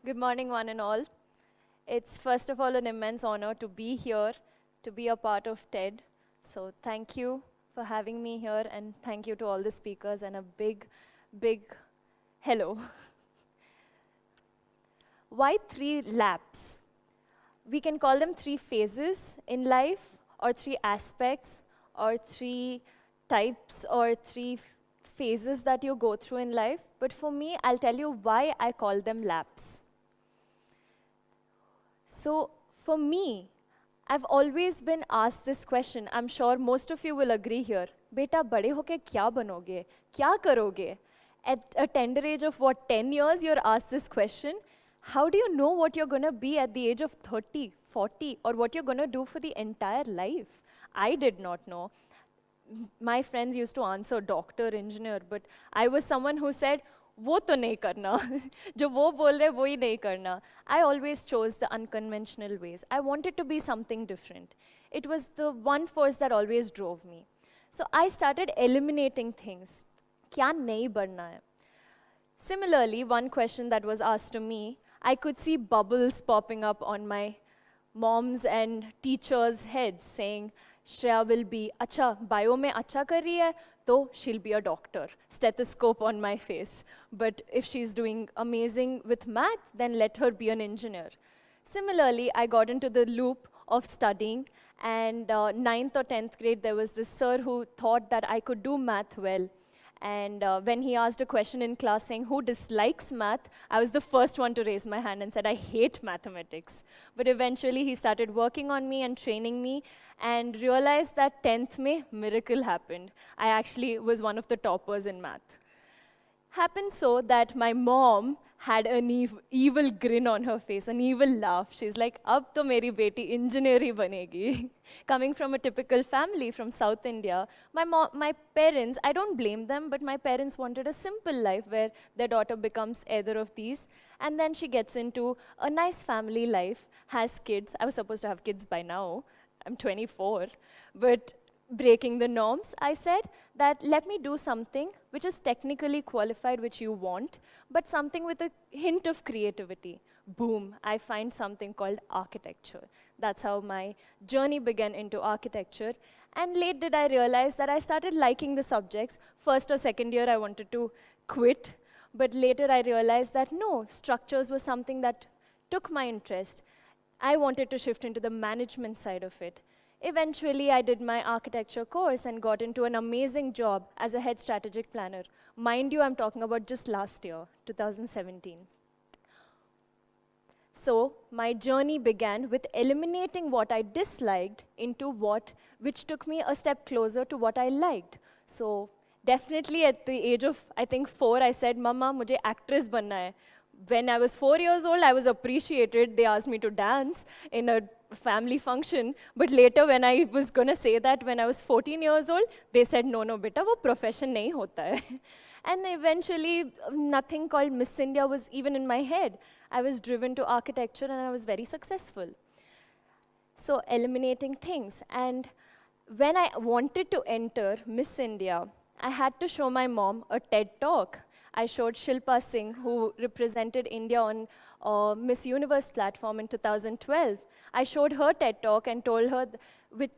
Good morning, one and all. It's first of all an immense honor to be here, to be a part of TED. So thank you for having me here, and thank you to all the speakers, and a big, big hello. Why 3 laps? We can call them 3 phases in life, or 3 aspects, or 3 types, or 3 phases that you go through in life. But for me, I'll tell you why I call them laps. So for me, I've always been asked this question. I'm sure most of you will agree here. Beta, bade hoke kya banoge? Kya karoge? At a tender age of what, 10 years, you're asked this question. How do you know what you're going to be at the age of 30, 40, or what you're going to do for the entire life? I did not know. My friends used to answer doctor, engineer, but I was someone who said, वो तो नहीं करना जो वो बोल रहे वो ही नहीं करना. I always chose the unconventional ways. I wanted to be something different. It was the one force that always drove me. So I started eliminating things. क्या नहीं बढ़ना है? Similarly, one question that was asked to me, I could see bubbles popping up on my mom's and teachers' heads saying, Shreya will be, अच्छा, bio में अच्छा कर रही है, तो she'll be a doctor. Stethoscope on my face. But if she's doing amazing with math, then let her be an engineer. Similarly, I got into the loop of studying, and 9th or 10th grade, there was this sir who thought that I could do math well. And when he asked a question in class saying, who dislikes math, I was the first one to raise my hand and said, I hate mathematics. But eventually, he started working on me and training me, and realized that 10th mein, miracle happened. I actually was one of the toppers in math. Happened so that my mom had an evil grin on her face, an evil laugh. She's like, ab to meri beti engineer hi banegi. Coming from a typical family from South India, my parents, I don't blame them, but my parents wanted a simple life where their daughter becomes either of these, and then she gets into a nice family life, has kids. I was supposed to have kids by now. I'm 24, but breaking the norms, I said that let me do something which is technically qualified, which you want, but something with a hint of creativity. Boom, I find something called architecture. That's how my journey began into architecture. And late did I realize that I started liking the subjects. First or second year, I wanted to quit, but later I realized that no, structures was something that took my interest. I wanted to shift into the management side of it. Eventually, I did my architecture course and got into an amazing job as a head strategic planner. Mind you, I'm talking about just last year, 2017. So my journey began with eliminating what I disliked into which took me a step closer to what I liked. So definitely at the age of, I think, 4, I said, Mama, mujhe actress banna hai. When I was 4 years old, I was appreciated. They asked me to dance in a family function. But later, when I was going to say that when I was 14 years old, they said, no, beta, wo profession nahi hota hai. And eventually, nothing called Miss India was even in my head. I was driven to architecture, and I was very successful. So eliminating things. And when I wanted to enter Miss India, I had to show my mom a TED Talk. I showed Shilpa Singh, who represented India on Miss Universe platform in 2012. I showed her TED Talk and told her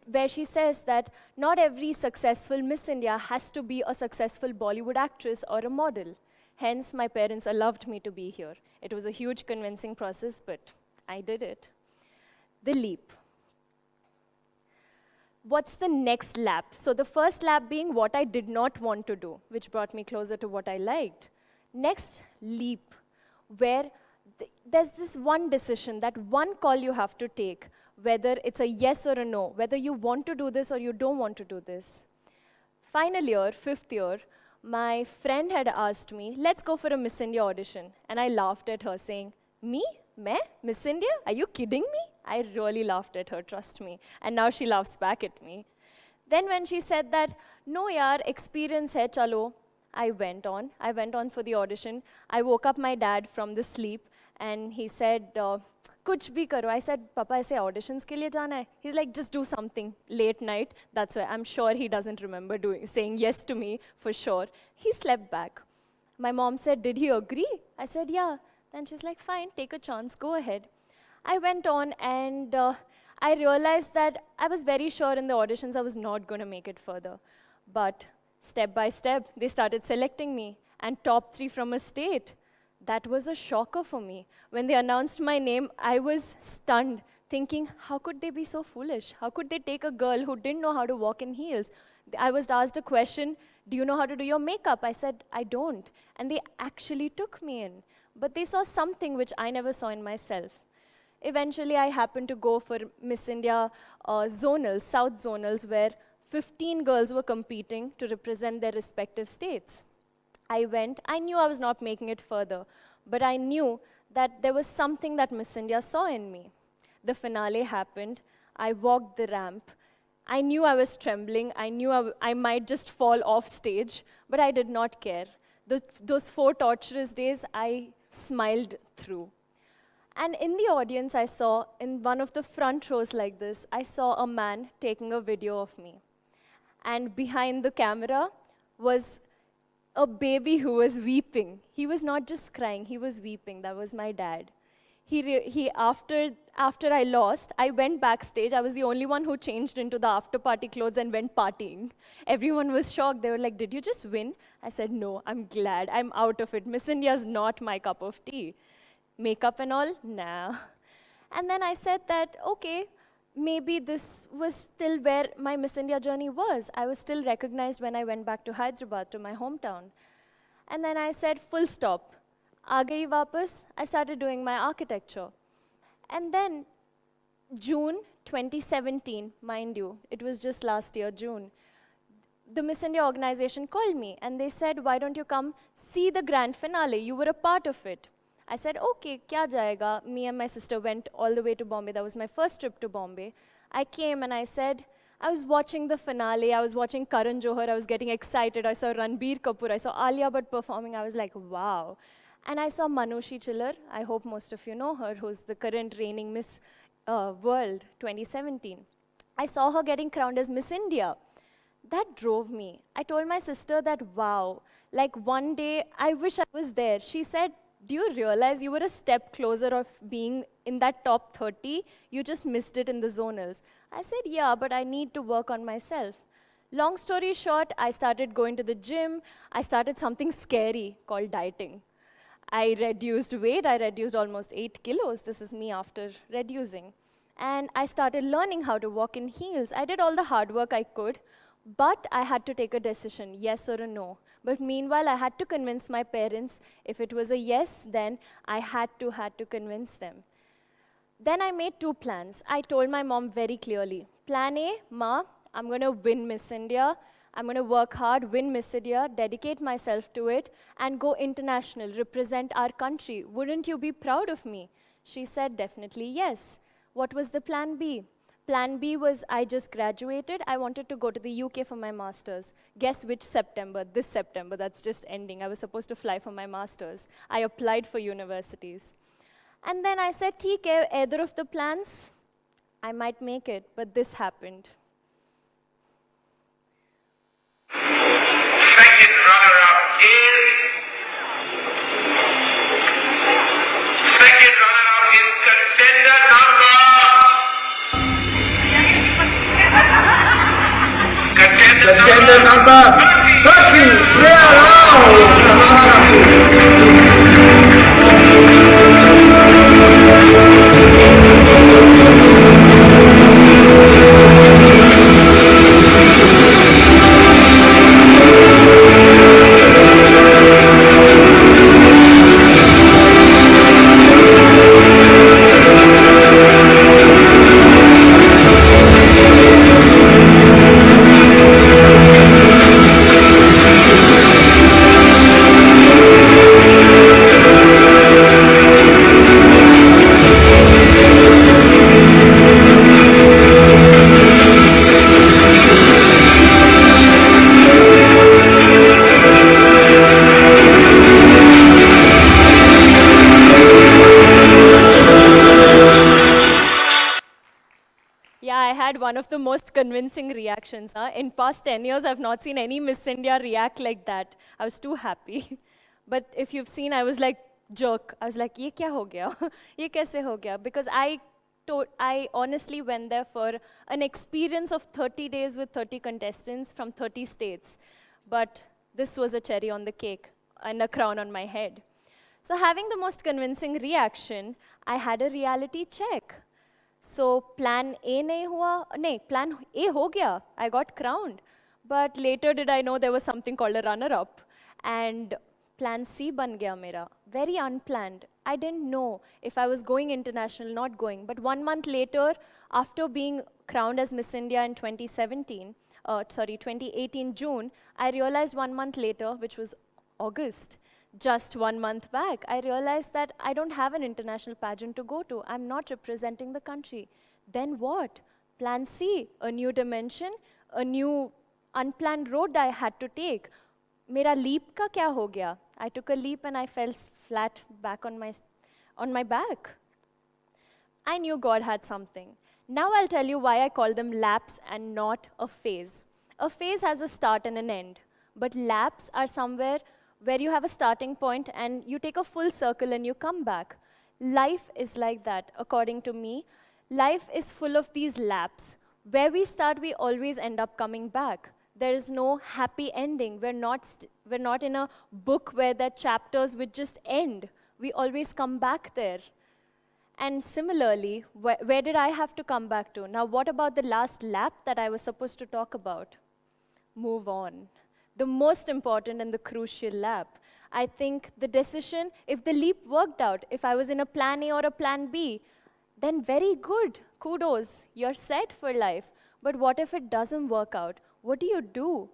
where she says that not every successful Miss India has to be a successful Bollywood actress or a model. Hence, my parents allowed me to be here. It was a huge convincing process, but I did it. The leap. What's the next lap? So the first lap being what I did not want to do, which brought me closer to what I liked. Next leap, where there's this one decision, that one call you have to take, whether it's a yes or a no, whether you want to do this or you don't want to do this. Final year, 5th year, my friend had asked me, let's go for a Miss India audition. And I laughed at her saying, me? Main? Miss India? Are you kidding me? I really laughed at her, trust me. And now she laughs back at me. Then when she said that, no yaar, experience hai, chalo, I went on for the audition. I woke up my dad from the sleep, and he said, kuch bhi karo. I said, Papa, aise auditions ke liye jana hai? He's like, just do something late night. That's why I'm sure he doesn't remember saying yes to me, for sure. He slept back. My mom said, did he agree? I said, yeah. Then she's like, fine, take a chance, go ahead. I went on and I realized that I was very sure in the auditions I was not going to make it further. But step by step, they started selecting me, and top 3 from a state. That was a shocker for me. When they announced my name, I was stunned, thinking, how could they be so foolish? How could they take a girl who didn't know how to walk in heels? I was asked a question, do you know how to do your makeup? I said, I don't. And they actually took me in. But they saw something which I never saw in myself. Eventually, I happened to go for Miss India zonals, South zonals, where 15 girls were competing to represent their respective states. I went, I knew I was not making it further, but I knew that there was something that Miss India saw in me. The finale happened, I walked the ramp. I knew I was trembling, I knew I might just fall off stage, but I did not care. Those 4 torturous days, I smiled through. And in the audience, I saw, in one of the front rows like this, I saw a man taking a video of me. And behind the camera was a baby who was weeping. He was not just crying, he was weeping. That was my dad. After I lost, I went backstage. I was the only one who changed into the after-party clothes and went partying. Everyone was shocked. They were like, did you just win? I said, no, I'm glad. I'm out of it. Miss India's not my cup of tea. Makeup and all? Nah. And then I said that, okay, maybe this was still where my Miss India journey was. I was still recognized when I went back to Hyderabad, to my hometown. And then I said, full stop. Aa gayi wapas, I started doing my architecture. And then June 2017, mind you, it was just last year, June, the Miss India organization called me and they said, why don't you come see the grand finale? You were a part of it. I said, okay, kya jayega? Me and my sister went all the way to Bombay. That was my first trip to Bombay. I came and I said, I was watching the finale. I was watching Karan Johar. I was getting excited. I saw Ranbir Kapoor. I saw Alia Bhatt performing. I was like, wow. And I saw Manushi Chillar. I hope most of you know her, who's the current reigning Miss World 2017. I saw her getting crowned as Miss India. That drove me. I told my sister that, wow, like one day, I wish I was there. She said, do you realize you were a step closer of being in that top 30? You just missed it in the zonals. I said, yeah, but I need to work on myself. Long story short, I started going to the gym. I started something scary called dieting. I reduced weight. I reduced almost 8 kilos. This is me after reducing. And I started learning how to walk in heels. I did all the hard work I could, but I had to take a decision, yes or a no. But meanwhile, I had to convince my parents. If it was a yes, then I had to convince them. Then I made 2 plans. I told my mom very clearly, plan A, Ma, I'm going to win Miss India. I'm going to work hard, win Miss India, dedicate myself to it, and go international, represent our country. Wouldn't you be proud of me? She said, definitely yes. What was the plan B? Plan B was I just graduated. I wanted to go to the UK for my master's. Guess which September? This September, that's just ending. I was supposed to fly for my master's. I applied for universities. And then I said, theek hai, either of the plans, I might make it, but this happened. Second runner-up is... Second runner-up is contender number... Contender number 30, Shreya One of the most convincing reactions. In past 10 years, I've not seen any Miss India react like that. I was too happy. But if you've seen, I was like jerk. I was like, ये क्या हो गया? ये कैसे हो गया? Because I honestly went there for an experience of 30 days with 30 contestants from 30 states. But this was a cherry on the cake and a crown on my head. So having the most convincing reaction, I had a reality check. So plan A nahi hua, nahi, plan A ho gaya. I got crowned. But later did I know there was something called a runner-up. And plan C ban gaya mera. Very unplanned. I didn't know if I was going international, not going. But 1 month later, after being crowned as Miss India in 2018 June, I realized 1 month later, which was August, just 1 month back, I realized that I don't have an international pageant to go to. I'm not representing the country. Then what? Plan C, a new dimension, a new unplanned road I had to take. Mera leap ka kya ho gaya? I took a leap and I fell flat back on my back. I knew God had something. Now I'll tell you why I call them laps and not a phase. A phase has a start and an end, but laps are somewhere where you have a starting point and you take a full circle and you come back. Life is like that, according to me. Life is full of these laps. Where we start, we always end up coming back. There is no happy ending. We're not in a book where the chapters would just end. We always come back there. And similarly, where did I have to come back to? Now, what about the last lap that I was supposed to talk about? Move on. The most important and the crucial lap. I think the decision, if the leap worked out, if I was in a plan A or a plan B, then very good, kudos, you're set for life. But what if it doesn't work out? What do you do?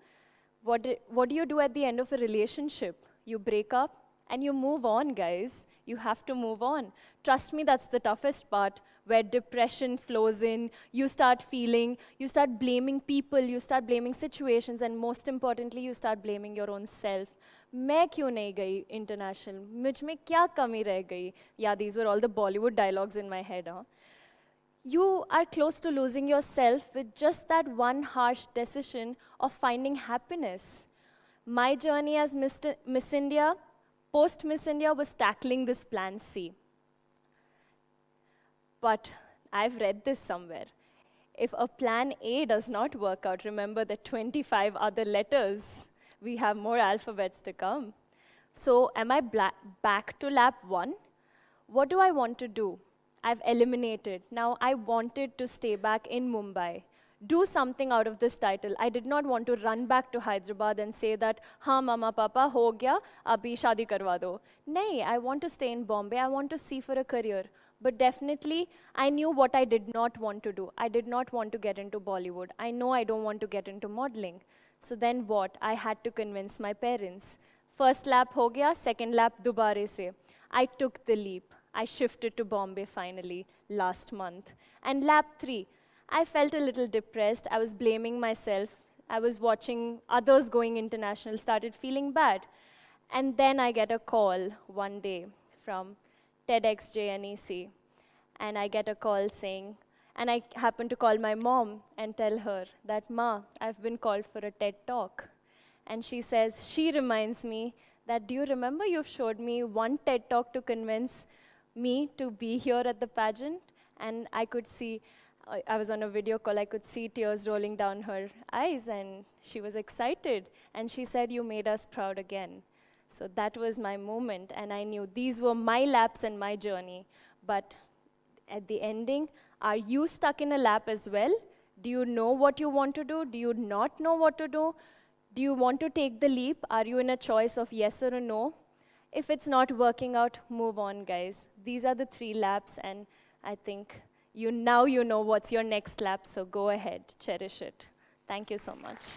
What do you do at the end of a relationship? You break up and you move on, guys. You have to move on. Trust me, that's the toughest part, where depression flows in, you start feeling, you start blaming people, you start blaming situations, and most importantly, you start blaming your own self. मैं क्यों नहीं गई international? मुझ में क्या कमी रह गई? Yeah, these were all the Bollywood dialogues in my head, huh? You are close to losing yourself with just that one harsh decision of finding happiness. My journey as Miss India, post Miss India, was tackling this plan C. But I've read this somewhere. If a plan A does not work out, remember the 25 other letters. We have more alphabets to come. So am I back to lap 1? What do I want to do? I've eliminated. Now I wanted to stay back in Mumbai. Do something out of this title. I did not want to run back to Hyderabad and say that, हाँ mama papa हो गया, अभी शादी करवा दो. नहीं, I want to stay in Bombay. I want to see for a career. But definitely, I knew what I did not want to do. I did not want to get into Bollywood. I know I don't want to get into modeling. So then what? I had to convince my parents. First lap ho gaya, second lap dubare se. I took the leap. I shifted to Bombay finally last month. And lap 3, I felt a little depressed. I was blaming myself. I was watching others going international, started feeling bad. And then I get a call one day from TEDxJNEC. And I get a call saying, and I happen to call my mom and tell her that, Ma, I've been called for a TED talk. And she says, she reminds me that, do you remember you showed me one TED talk to convince me to be here at the pageant? And I could see, I was on a video call, I could see tears rolling down her eyes, and she was excited. And she said, you made us proud again. So that was my moment, and I knew these were my laps and my journey. But at the ending, are you stuck in a lap as well? Do you know what you want to do? Do you not know what to do? Do you want to take the leap? Are you in a choice of yes or a no? If it's not working out, move on, guys. These are the 3 laps, and I think now you know what's your next lap, so go ahead, cherish it. Thank you so much.